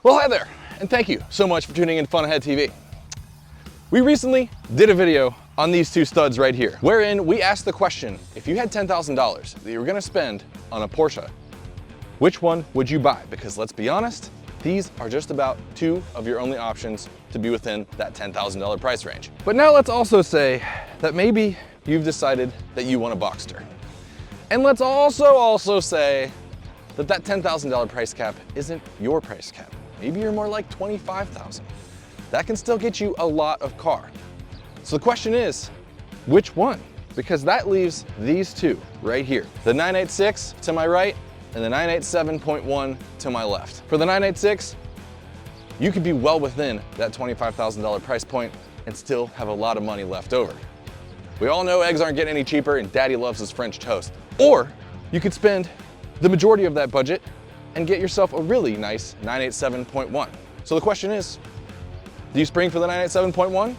Well, hi there, and thank you so much for tuning in to Fun Ahead TV. We recently did a video on these two studs right here, wherein we asked the question, if you had $10,000 that you were gonna spend on a Porsche, which one would you buy? Because let's be honest, these are just about two of your only options to be within that $10,000 price range. But now let's also say that maybe you've decided that you want a Boxster. And let's also say that that $10,000 price cap isn't your price cap. Maybe you're more like $25,000. That can still get you a lot of car. So the question is, which one? Because that leaves these two right here. The 986 to my right and the 987.1 to my left. For the 986, you could be well within that $25,000 price point and still have a lot of money left over. We all know eggs aren't getting any cheaper and daddy loves his French toast. Or you could spend the majority of that budget and get yourself a really nice 987.1. So the question is, do you spring for the 987.1?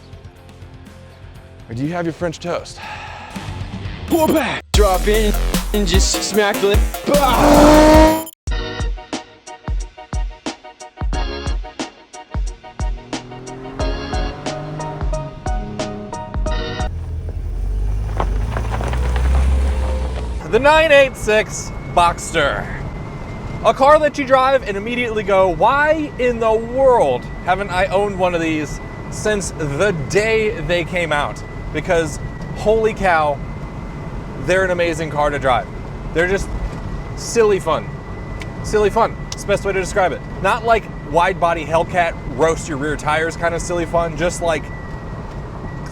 Or do you have your French toast? Pull back, drop in, and just smack the lip. Bah! The 986 Boxster. A car that you drive and immediately go, why in the world haven't I owned one of these since the day they came out? Because holy cow, they're an amazing car to drive. They're just silly fun. Silly fun, it's the best way to describe it. Not like wide body Hellcat, roast your rear tires kind of silly fun, just like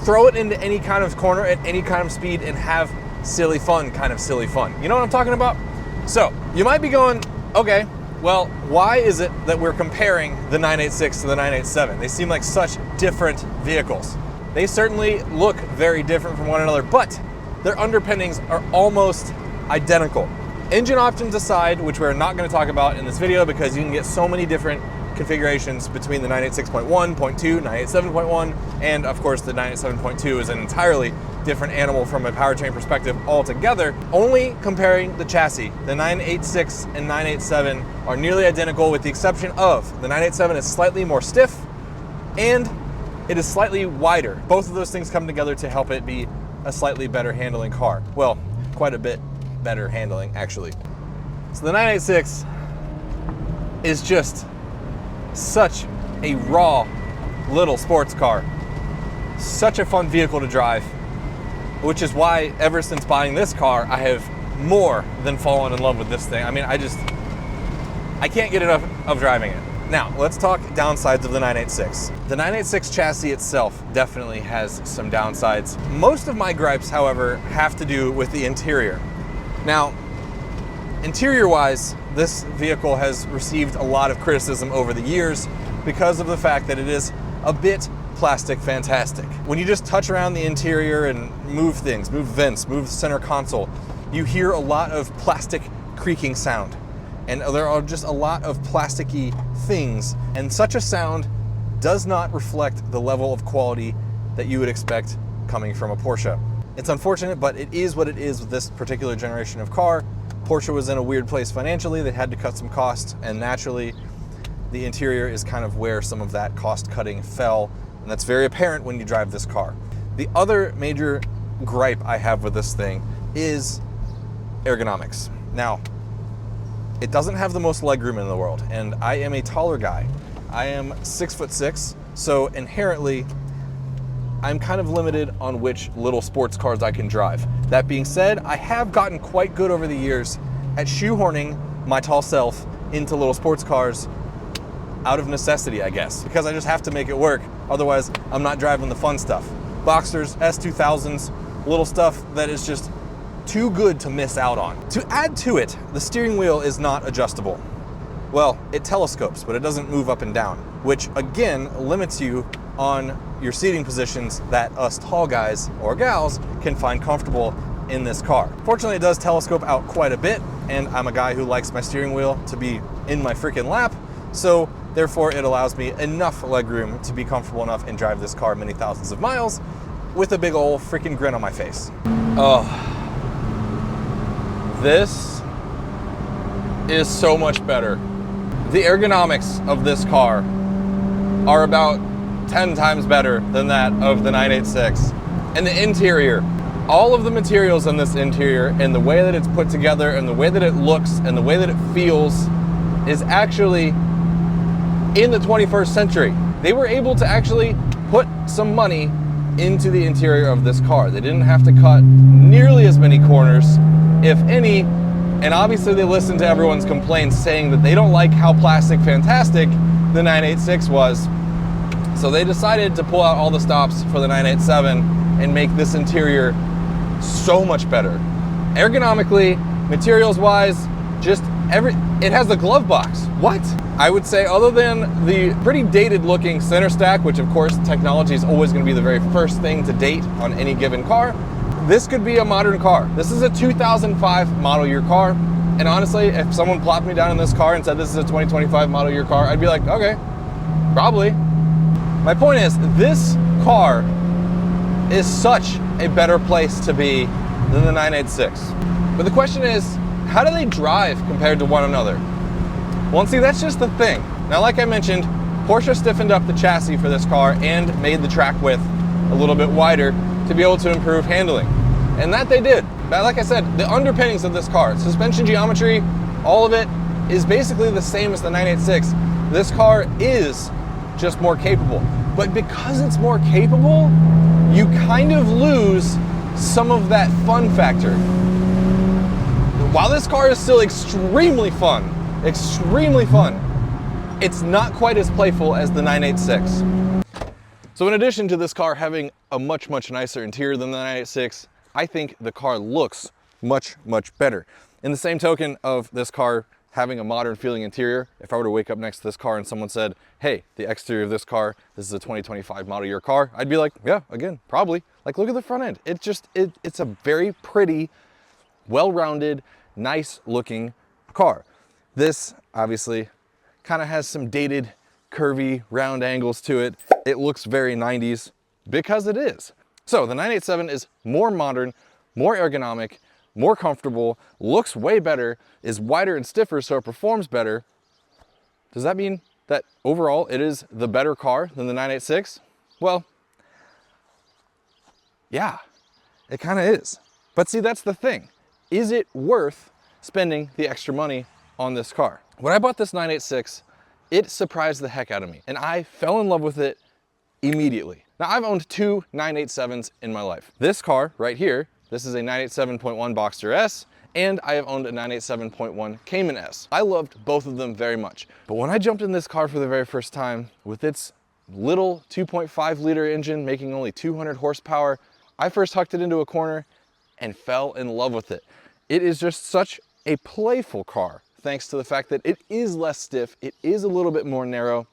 throw it into any kind of corner at any kind of speed and have silly fun kind of silly fun. You know what I'm talking about? So you might be going, okay, well, why is it that we're comparing the 986 to the 987? They seem like such different vehicles. They certainly look very different from one another, but their underpinnings are almost identical. Engine options aside, which we're not going to talk about in this video because you can get so many different configurations between the 986.1, 0.2, 987.1, and of course the 987.2 is an entirely different animal from a powertrain perspective altogether. Only comparing the chassis, the 986 and 987 are nearly identical with the exception of the 987 is slightly more stiff and it is slightly wider. Both of those things come together to help it be a slightly better handling car. Well, quite a bit better handling actually. So the 986 is just such a raw little sports car. Such a fun vehicle to drive, which is why ever since buying this car, I have more than fallen in love with this thing. I mean, I can't get enough of driving it. Now, let's talk downsides of the 986. The 986 chassis itself definitely has some downsides. Most of my gripes, however, have to do with the interior. Now, interior-wise, this vehicle has received a lot of criticism over the years because of the fact that it is a bit plastic fantastic. When you just touch around the interior and move things, move vents, move the center console, you hear a lot of plastic creaking sound. And there are just a lot of plasticky things, and such a sound does not reflect the level of quality that you would expect coming from a Porsche. It's unfortunate, but it is what it is with this particular generation of car. Porsche was in a weird place financially. They had to cut some costs, and naturally, the interior is kind of where some of that cost cutting fell, and that's very apparent when you drive this car. The other major gripe I have with this thing is ergonomics. Now, it doesn't have the most legroom in the world, and I am a taller guy. I am 6'6", so inherently, I'm kind of limited on which little sports cars I can drive. That being said, I have gotten quite good over the years at shoehorning my tall self into little sports cars out of necessity, I guess, because I just have to make it work. Otherwise, I'm not driving the fun stuff. Boxsters, S2000s, little stuff that is just too good to miss out on. To add to it, the steering wheel is not adjustable. Well, it telescopes, but it doesn't move up and down, which again limits you on your seating positions that us tall guys or gals can find comfortable in this car. Fortunately, it does telescope out quite a bit, and I'm a guy who likes my steering wheel to be in my freaking lap, so therefore it allows me enough legroom to be comfortable enough and drive this car many thousands of miles with a big old freaking grin on my face. Oh, this is so much better the ergonomics of this car are about 10 times better than that of the 986. And the interior, all of the materials in this interior and the way that it's put together and the way that it looks and the way that it feels is actually in the 21st century. They were able to actually put some money into the interior of this car. They didn't have to cut nearly as many corners, if any, and obviously they listened to everyone's complaints saying that they don't like how plastic fantastic the 986 was. So they decided to pull out all the stops for the 987 and make this interior so much better. Ergonomically, materials-wise, just it has the glove box. What? I would say other than the pretty dated looking center stack, which of course technology is always going to be the very first thing to date on any given car, this could be a modern car. This is a 2005 model year car. And honestly, if someone plopped me down in this car and said this is a 2025 model year car, I'd be like, okay, probably. My point is, this car is such a better place to be than the 986. But the question is, how do they drive compared to one another? Well, see, that's just the thing. Now, like I mentioned, Porsche stiffened up the chassis for this car and made the track width a little bit wider to be able to improve handling. And that they did. But like I said, the underpinnings of this car, suspension geometry, all of it is basically the same as the 986. This car is just more capable. But because it's more capable, you kind of lose some of that fun factor. While this car is still extremely fun, it's not quite as playful as the 986. So in addition to this car having a much, much nicer interior than the 986, I think the car looks much, much better. In the same token of this car having a modern feeling interior, if I were to wake up next to this car and someone said, hey, the exterior of this car, this is a 2025 model year car, I'd be like, yeah, again, probably. Like, look at the front end. It's a very pretty, well-rounded, nice looking car. This obviously kind of has some dated, curvy, round angles to it. It looks very 90s because it is. So the 987 is more modern, more ergonomic, more comfortable, looks way better, is wider and stiffer so it performs better. Does that mean that overall it is the better car than the 986? Well, yeah, it kind of is. But see, that's the thing. Is it worth spending the extra money on this car? When I bought this 986, it surprised the heck out of me and I fell in love with it immediately. Now, I've owned two 987s in my life. This car right here, this is a 987.1 Boxster S, and I have owned a 987.1 Cayman S. I loved both of them very much. But when I jumped in this car for the very first time with its little 2.5 liter engine making only 200 horsepower, I first hucked it into a corner and fell in love with it. It is just such a playful car, thanks to the fact that it is less stiff, it is a little bit more narrow,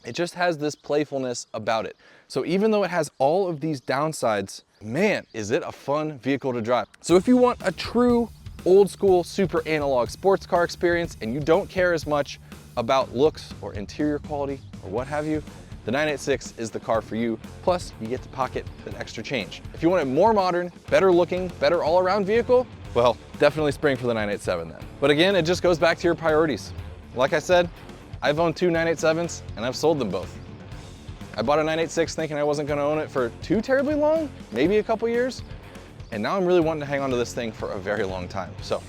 it just has this playfulness about it. So even though it has all of these downsides, man, is it a fun vehicle to drive. So if you want a true old school super analog sports car experience and you don't care as much about looks or interior quality or what have you, the 986 is the car for you. Plus, you get to pocket that extra change. If you want a more modern, better looking, better all around vehicle, well, definitely spring for the 987 then. But again, it just goes back to your priorities. Like I said, I've owned two 987s and I've sold them both. I bought a 986 thinking I wasn't gonna own it for too terribly long, maybe a couple years. And now I'm really wanting to hang on to this thing for a very long time. So,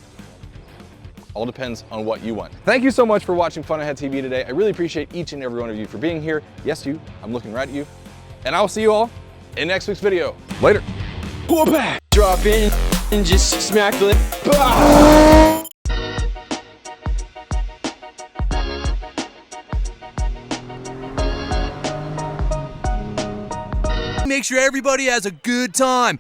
all depends on what you want. Thank you so much for watching Fun Ahead TV today. I really appreciate each and every one of you for being here. Yes, you, I'm looking right at you. And I will see you all in next week's video. Later. Pull back. Drop in and just smack the lip. Bah! Make sure everybody has a good time.